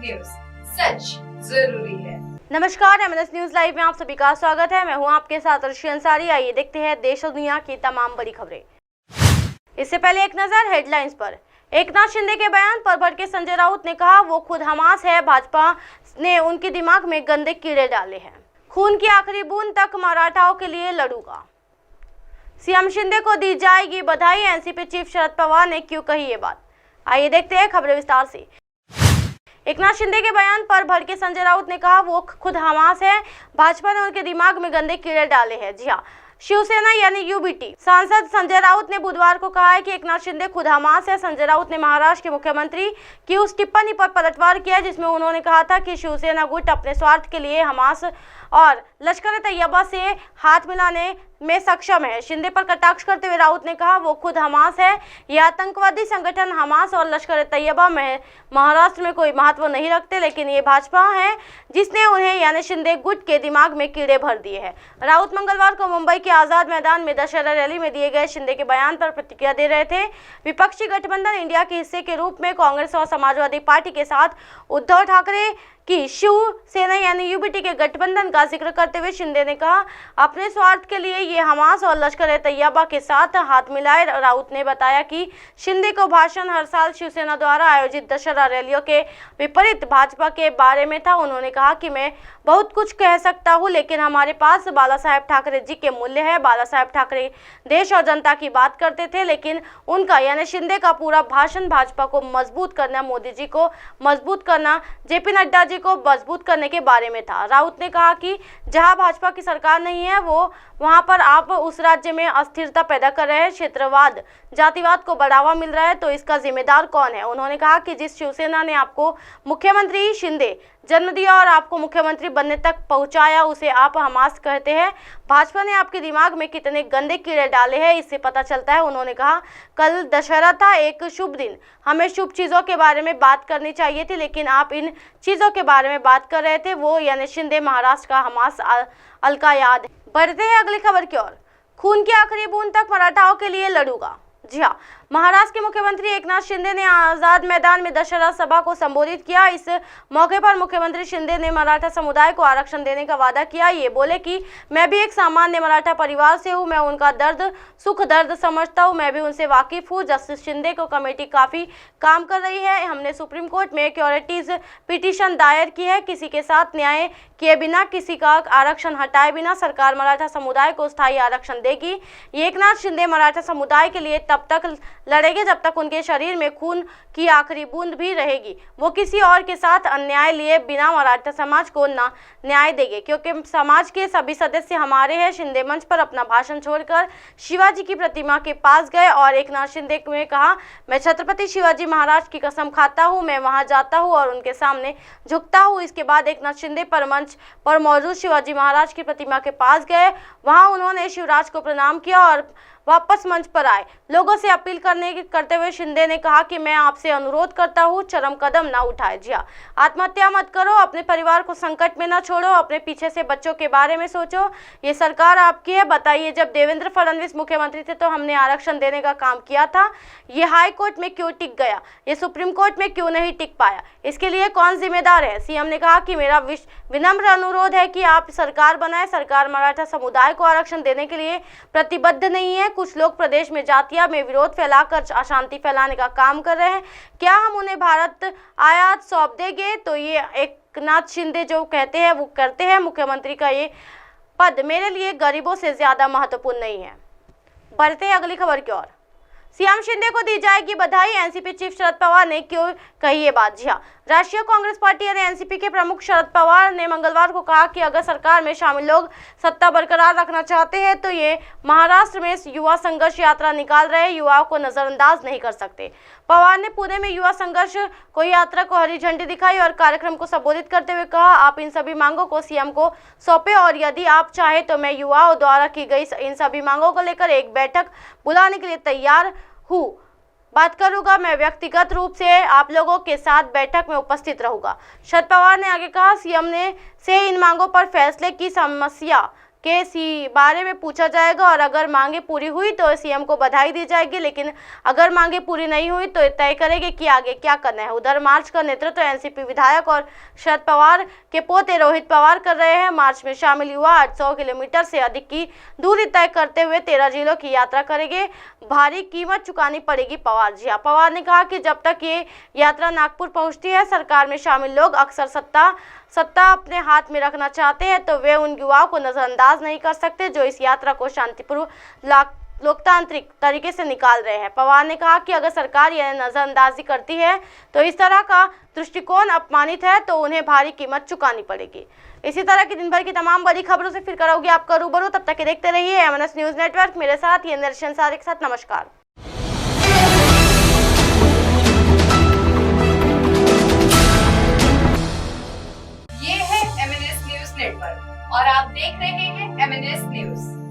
News, सच जरूरी है। नमस्कार, एमएनएस न्यूज लाइव में आप सभी का स्वागत है। मैं हूं आपके साथ अर्शी अंसारी। आइए देखते हैं देश और दुनिया की तमाम बड़ी खबरें। इससे पहले एक नजर हेडलाइंस पर। एकनाथ शिंदे के बयान पर भड़के संजय राउत ने कहा वो खुद हमास है, भाजपा ने उनके दिमाग में गंदे कीड़े डाले हैं। खून की आखिरी बूंद तक मराठाओं के लिए लड़ूंगा। सीएम शिंदे को दी जाएगी बधाई, एनसीपी चीफ शरद पवार ने क्यों कही ये बात। आइए देखते हैं खबरें विस्तार से। एकनाथ शिंदे के बयान पर भड़के संजय राउत ने कहा वो खुद हमास है, भाजपा ने उनके दिमाग में गंदे कीड़े डाले हैं। जी हाँ, शिवसेना यानी यूबीटी सांसद संजय राउत ने बुधवार को कहा है कि एकनाथ शिंदे खुद हमास है। संजय राउत ने महाराष्ट्र के मुख्यमंत्री की उस टिप्पणी पर पलटवार किया जिसमें उन्होंने कहा था कि शिवसेना गुट अपने स्वार्थ के लिए हमास और लश्कर तैयबा से हाथ मिलाने में सक्षम है। शिंदे पर कटाक्ष करते हुए राउत ने कहा वो खुद हमास है। ये आतंकवादी संगठन हमास और लश्कर तैयबा में महाराष्ट्र में कोई महत्व नहीं रखते, लेकिन ये भाजपा है जिसने उन्हें यानी शिंदे गुट के दिमाग में कीड़े भर दिए हैं। राउत मंगलवार को मुंबई के आजाद मैदान में दशहरा रैली में दिए गए शिंदे के बयान पर प्रतिक्रिया दे रहे थे। विपक्षी गठबंधन इंडिया के हिस्से के रूप में कांग्रेस और समाजवादी पार्टी के साथ उद्धव ठाकरे की शिवसेना यानी यूबीटी के गठबंधन का जिक्र करते हुए शिंदे ने कहा अपने स्वार्थ के लिए ये हमास और लश्कर तैयबा के साथ हाथ मिलाए। राउत ने बताया कि शिंदे को भाषण हर साल शिवसेना द्वारा आयोजित दशहरा रैलियों के विपरीत भाजपा के बारे में था। उन्होंने कहा कि मैं बहुत कुछ कह सकता हूं, लेकिन हमारे पास बाला साहेब ठाकरे जी के मूल्य है। बाला साहेब ठाकरे देश और जनता की बात करते थे, लेकिन उनका यानी शिंदे का पूरा भाषण भाजपा को मजबूत करना, मोदी जी को मजबूत करना, जेपी नड्डा जी को मजबूत करने के बारे में था। राउत ने कहा कि जहां भाजपा की सरकार नहीं है वहां पर आप उस राज्य में अस्थिरता पैदा कर रहे हैं, क्षेत्रवाद, जातिवाद को बढ़ावा मिल रहा है, तो इसका जिम्मेदार कौन है। उन्होंने कहा कि जिस शिवसेना ने आपको मुख्यमंत्री शिंदे जन्म दिया और आपको मुख्यमंत्री बनने तक पहुंचाया उसे आप हमास कहते हैं। भाजपा ने आपके दिमाग में कितने गंदे कीड़े डाले हैं इससे पता चलता है। उन्होंने कहा कल दशहरा था, एक शुभ दिन, हमें शुभ चीज़ों के बारे में बात करनी चाहिए थी, लेकिन आप इन चीज़ों के बारे में बात कर रहे थे। वो यानी शिंदे महाराष्ट्र का हमास अलका याद है। बढ़ते हैं अगली खबर की ओर। खून की आखिरी बूंद तक मराठाओं के लिए लड़ूंगा। जी हाँ, महाराष्ट्र के मुख्यमंत्री एकनाथ शिंदे ने आजाद मैदान में दशहरा सभा को संबोधित किया। इस मौके पर मुख्यमंत्री शिंदे ने मराठा समुदाय को आरक्षण देने का वादा किया। ये बोले कि मैं भी एक सामान्य मराठा परिवार से हूँ, मैं उनका दर्द सुख दर्द समझता हूँ, मैं भी उनसे वाकिफ हूँ। जस्टिस शिंदे को कमेटी काफी काम कर रही है। हमने सुप्रीम कोर्ट में क्यूरेटिव पिटीशन दायर की है। किसी के साथ न्याय किए बिना, किसी का आरक्षण हटाए बिना सरकार मराठा समुदाय को स्थायी आरक्षण देगी। एकनाथ शिंदे मराठा समुदाय के लिए तब तक लड़ेंगे जब तक उनके शरीर में खून की आखिरी बूंद भी रहेगी। वो किसी और के साथ अन्याय लिए बिना मराठा समाज को ना न्याय देंगे, क्योंकि समाज के सभी सदस्य हमारे हैं। शिंदे मंच पर अपना भाषण छोड़कर शिवाजी की प्रतिमा के पास गए और एकनाथ शिंदे ने कहा मैं छत्रपति शिवाजी महाराज की कसम खाता हूँ, मैं वहां जाता हूँ और उनके सामने झुकता हूँ। इसके बाद एकनाथ शिंदे पर मंच पर मौजूद शिवाजी महाराज की प्रतिमा के पास गए। वहां उन्होंने शिवराज को प्रणाम किया और वापस मंच पर आए। लोगों से अपील करते हुए शिंदे ने कहा कि मैं आपसे अनुरोध करता हूं चरम कदम ना उठाए। जी हाँ, आत्महत्या मत करो, अपने परिवार को संकट में ना छोड़ो, अपने पीछे से बच्चों के बारे में सोचो। ये सरकार आपकी है। बताइए, जब देवेंद्र फडणवीस मुख्यमंत्री थे तो हमने आरक्षण देने का काम किया था। ये हाई कोर्ट में क्यों टिक गया, ये सुप्रीम कोर्ट में क्यों नहीं टिक पाया, इसके लिए कौन जिम्मेदार है। सीएम ने कहा कि मेरा विनम्र अनुरोध है कि आप सरकार बनाए। सरकार मराठा समुदाय को आरक्षण देने के लिए प्रतिबद्ध नहीं है। कुछ लोग प्रदेश में जातियां में विरोध फैलाकर अशांति फैलाने का काम कर रहे हैं। क्या हम उन्हें भारत आयात सौंप देंगे? तो ये एकनाथ शिंदे जो कहते हैं वो करते हैं। मुख्यमंत्री का ये पद मेरे लिए गरीबों से ज्यादा महत्वपूर्ण नहीं है। बढ़ते हैं अगली खबर की ओर। सीएम शिंदे को दी जाएगी बधाई, एनसीपी चीफ शरद पवार ने क्यों कही ये बात। जी हाँ, राष्ट्रीय कांग्रेस पार्टी यानी एनसीपी के प्रमुख शरद पवार ने मंगलवार को कहा कि अगर सरकार में शामिल लोग सत्ता बरकरार रखना चाहते हैं तो ये महाराष्ट्र में युवा संघर्ष यात्रा निकाल रहे युवाओं को नजरअंदाज नहीं कर सकते। पवार ने पुणे में युवा संघर्ष को यात्रा को हरी झंडी दिखाई और कार्यक्रम को संबोधित करते हुए कहा आप इन सभी मांगों को सीएम को सौंपे और यदि आप चाहे तो मैं युवाओं द्वारा की गई इन सभी मांगों को लेकर एक बैठक बुलाने के लिए तैयार हूँ। बात करूंगा, मैं व्यक्तिगत रूप से आप लोगों के साथ बैठक में उपस्थित रहूंगा। शरद पवार ने आगे कहा सीएम ने से इन मांगों पर फैसले की समस्या के बारे में पूछा जाएगा और अगर मांगे पूरी हुई तो सीएम को बधाई दी जाएगी, लेकिन अगर मांगे पूरी नहीं हुई तो तय करेंगे कि आगे क्या करना है। उधर मार्च का नेतृत्व एनसीपी विधायक और शरद पवार के पोते रोहित पवार कर रहे हैं। मार्च में शामिल युवा 800 किलोमीटर से अधिक की दूरी तय करते हुए 13 जिलों की यात्रा करेंगे। भारी कीमत चुकानी पड़ेगी पवार जी। पवार ने कहा कि जब तक ये यात्रा नागपुर पहुंचती है, सरकार में शामिल लोग अक्सर सत्ता अपने हाथ में रखना चाहते हैं, तो वे उन युवाओं को नजरअंदाज नहीं कर सकते जो इस यात्रा को शांतिपूर्वक लोकतांत्रिक तरीके से निकाल रहे हैं। पवार ने कहा कि अगर सरकार यह नजरअंदाजी करती है तो इस तरह का दृष्टिकोण अपमानित है, तो उन्हें भारी कीमत चुकानी पड़ेगी। इसी तरह की दिन भर की तमाम बड़ी खबरों से फिर करोगे आपका रूबरू। तब तक देखते रहिए एमएनएस न्यूज नेटवर्क। मेरे साथ ये दर्शन सारे के साथ नमस्कार। ये है एमएनएस न्यूज नेटवर्क और आप देख रहे हैं एमएनएस न्यूज।